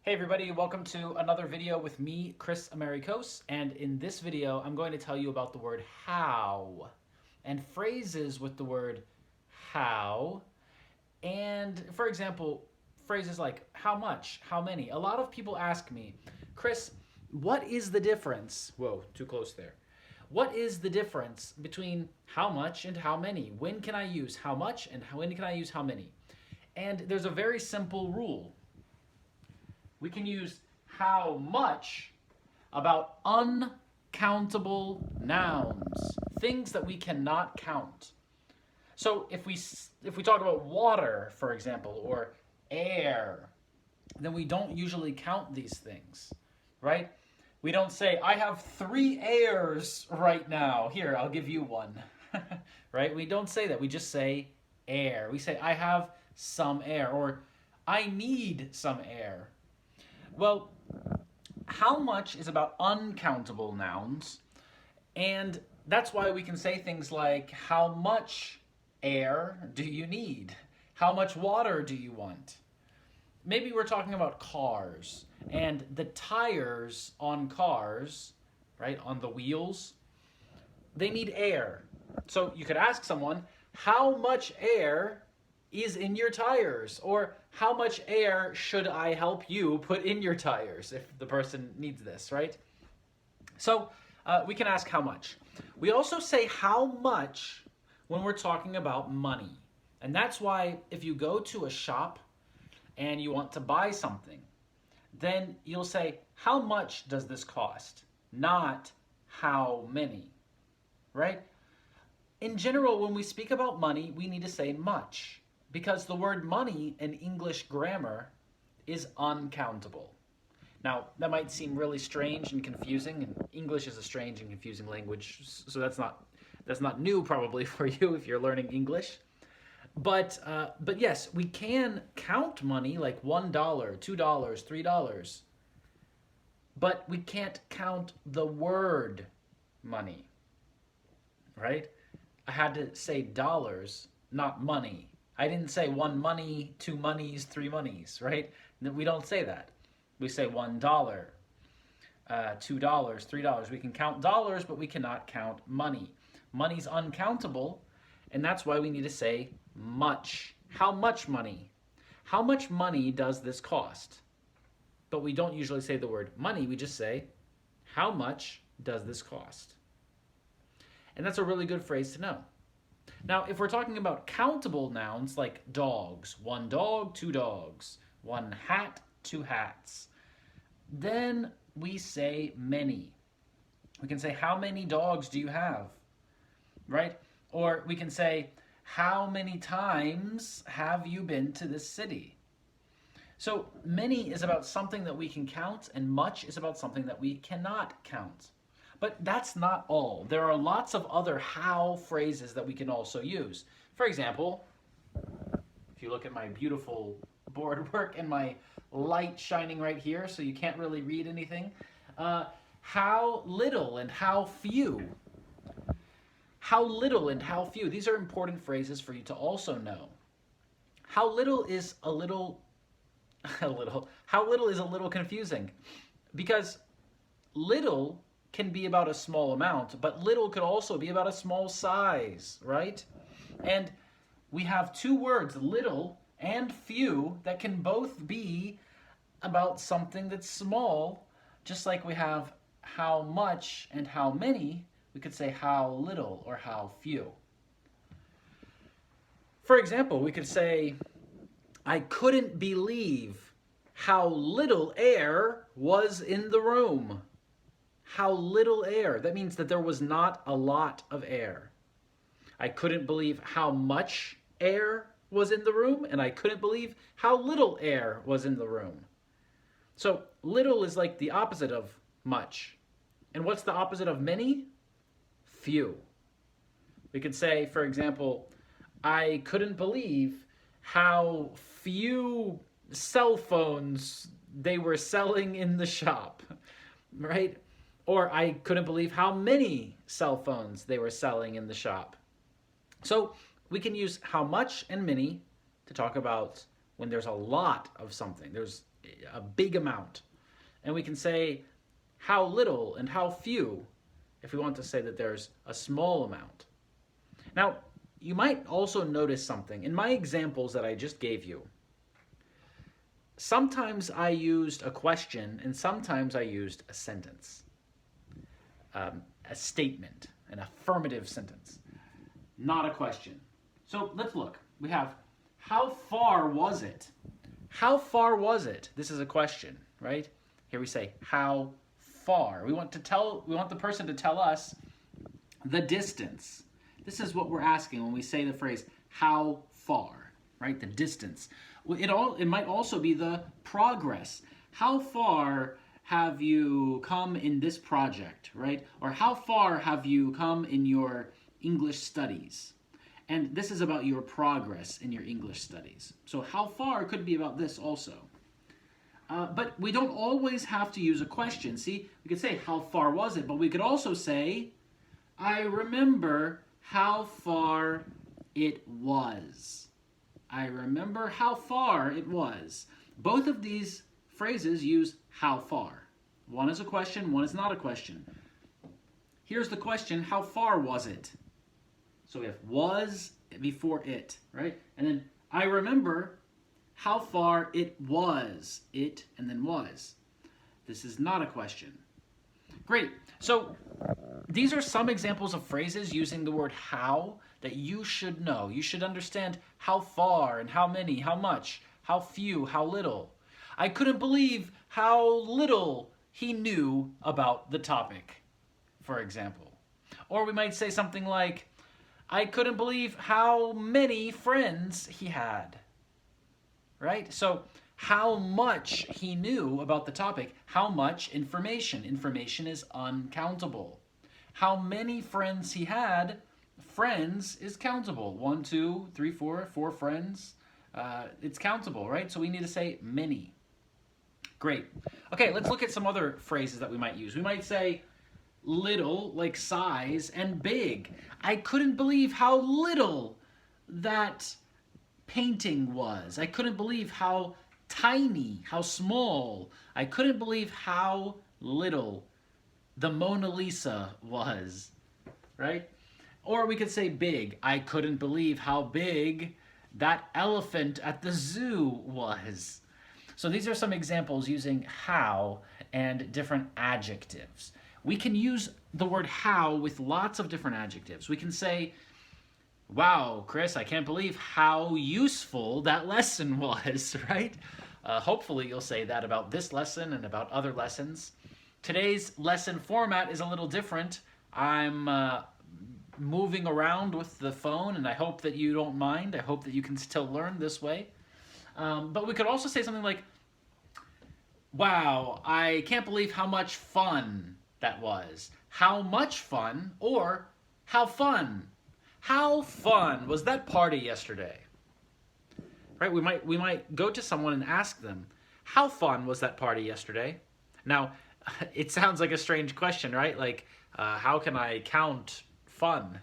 Hey everybody, welcome to another video with me, Kris Amerikos, and in this video I'm going to tell you about the word how and phrases with the word how, and for example, phrases like how much, how many. A lot of people ask me, Kris, what is the difference? Whoa, too close there. What is the difference between how much and how many? When can I use how much and when can I use how many? And there's a very simple rule. We can use how much about uncountable nouns, things that we cannot count. So if we talk about water, for example, or air, then we don't usually count these things, right? We don't say, I have 3 airs right now. Here, I'll give you one, right? We don't say that. We just say air. We say, I have some air, or I need some air. Well, how much is about uncountable nouns, and that's why we can say things like, how much air do you need? How much water do you want? Maybe we're talking about cars, and the tires on cars, right, on the wheels, they need air. So you could ask someone, how much air is in your tires? Or how much air should I help you put in your tires if the person needs this, right? So we can ask how much. We also say how much when we're talking about money. And that's why if you go to a shop and you want to buy something, then you'll say, how much does this cost? Not how many, right? In general, when we speak about money, we need to say much, because the word money in English grammar is uncountable. Now, that might seem really strange and confusing, and English is a strange and confusing language, so that's not new probably for you if you're learning English. But yes, we can count money like $1, $2, $3, but we can't count the word money, right? I had to say dollars, not money. I didn't say 1 money, 2 monies, 3 monies, right? We don't say that. We say $1, $2, $3. We can count dollars, but we cannot count money. Money's uncountable, and that's why we need to say much. How much money? How much money does this cost? But we don't usually say the word money. We just say, how much does this cost? And that's a really good phrase to know. Now, if we're talking about countable nouns like dogs, 1 dog, 2 dogs, 1 hat, 2 hats, then we say many. We can say, how many dogs do you have? Right? Or we can say, how many times have you been to this city? So many is about something that we can count, and much is about something that we cannot count. But that's not all. There are lots of other how phrases that we can also use. For example, if you look at my beautiful board work and my light shining right here so you can't really read anything, how little and how few. How little and how few. These are important phrases for you to also know. How little is a little confusing, because little can be about a small amount, but little could also be about a small size, right? And we have 2 words, little and few, that can both be about something that's small, just like we have how much and how many. We could say how little or how few. For example, we could say, I couldn't believe how little air was in the room. How little air. That means that there was not a lot of air. I couldn't believe how much air was in the room, and I couldn't believe how little air was in the room. So little is like the opposite of much. And what's the opposite of many? Few. We could say, for example, I couldn't believe how few cell phones they were selling in the shop, right? Or I couldn't believe how many cell phones they were selling in the shop. So we can use how much and many to talk about when there's a lot of something. a big amount. And we can say how little and how few if we want to say that there's a small amount. Now, you might also notice something. In my examples that I just gave you, sometimes I used a question and sometimes I used a sentence, a statement, an affirmative sentence, not a question. So let's look. We have, how far was it? How far was it? This is a question, right? Here we say, how far. We want the person to tell us the distance. This is what we're asking when we say the phrase, how far, right? The distance. It might also be the progress. How far have you come in this project, right? Or how far have you come in your English studies? And this is about your progress in your English studies. So how far could be about this also. But we don't always have to use a question. See, we could say, how far was it? But we could also say, I remember how far it was. I remember how far it was. Both of these phrases use how far. One is a question, one is not a question. Here's the question, how far was it? So we have was before it, right? And then I remember how far it was. It and then was. This is not a question. Great. So these are some examples of phrases using the word how that you should know. You should understand how far and how many, how much, how few, how little. I couldn't believe how little he knew about the topic, for example. Or we might say something like, I couldn't believe how many friends he had. Right? So how much he knew about the topic, how much information. Information is uncountable. How many friends he had, friends is countable. 1, 2, 3, 4 friends. It's countable, right? So we need to say many. Great. Okay, let's look at some other phrases that we might use. We might say little, like size, and big. I couldn't believe how little that painting was. I couldn't believe how tiny, how small. I couldn't believe how little the Mona Lisa was, right? Or we could say big. I couldn't believe how big that elephant at the zoo was. So these are some examples using how and different adjectives. We can use the word how with lots of different adjectives. We can say, wow, Kris, I can't believe how useful that lesson was, right? Hopefully you'll say that about this lesson and about other lessons. Today's lesson format is a little different. I'm moving around with the phone, and I hope that you don't mind. I hope that you can still learn this way. But we could also say something like, wow, I can't believe how much fun that was. How much fun, or how fun. How fun was that party yesterday? Right? We might go to someone and ask them, how fun was that party yesterday? Now, it sounds like a strange question, right? Like, how can I count fun?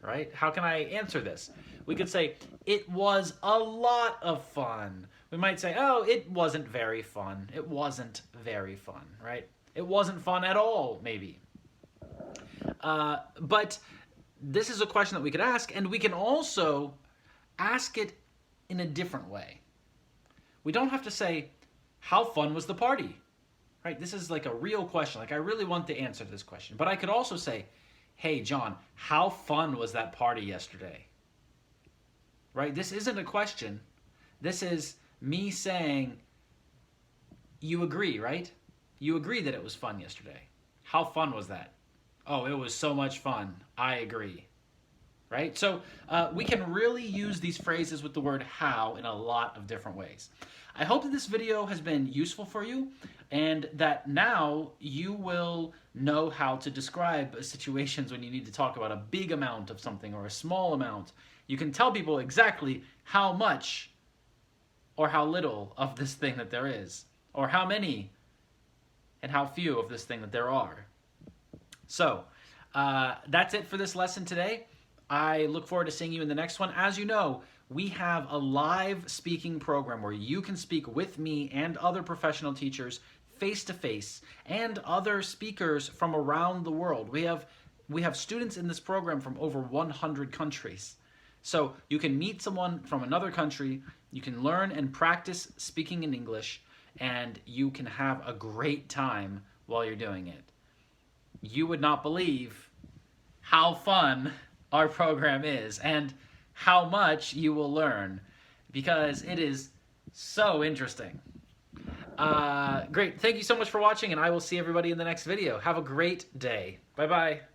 Right? How can I answer this? We could say, it was a lot of fun. We might say, oh, it wasn't very fun. It wasn't very fun, right? It wasn't fun at all, maybe. But this is a question that we could ask, and we can also ask it in a different way. We don't have to say, how fun was the party? Right? This is like a real question. Like, I really want the answer to this question. But I could also say, hey, John, how fun was that party yesterday? Right? This isn't a question. This is me saying, you agree, right? You agree that it was fun yesterday. How fun was that? Oh, it was so much fun. I agree. Right? So we can really use these phrases with the word how in a lot of different ways. I hope that this video has been useful for you, and that now you will know how to describe situations when you need to talk about a big amount of something or a small amount. You can tell people exactly how much or how little of this thing that there is, or how many and how few of this thing that there are. So that's it for this lesson today. I look forward to seeing you in the next one. As you know, we have a live speaking program where you can speak with me and other professional teachers face to face and other speakers from around the world. We have students in this program from over 100 countries. So you can meet someone from another country, you can learn and practice speaking in English, and you can have a great time while you're doing it. You would not believe how fun our program is and how much you will learn, because it is so interesting. Great. Thank you so much for watching, and I will see everybody in the next video. Have a great day. Bye-bye.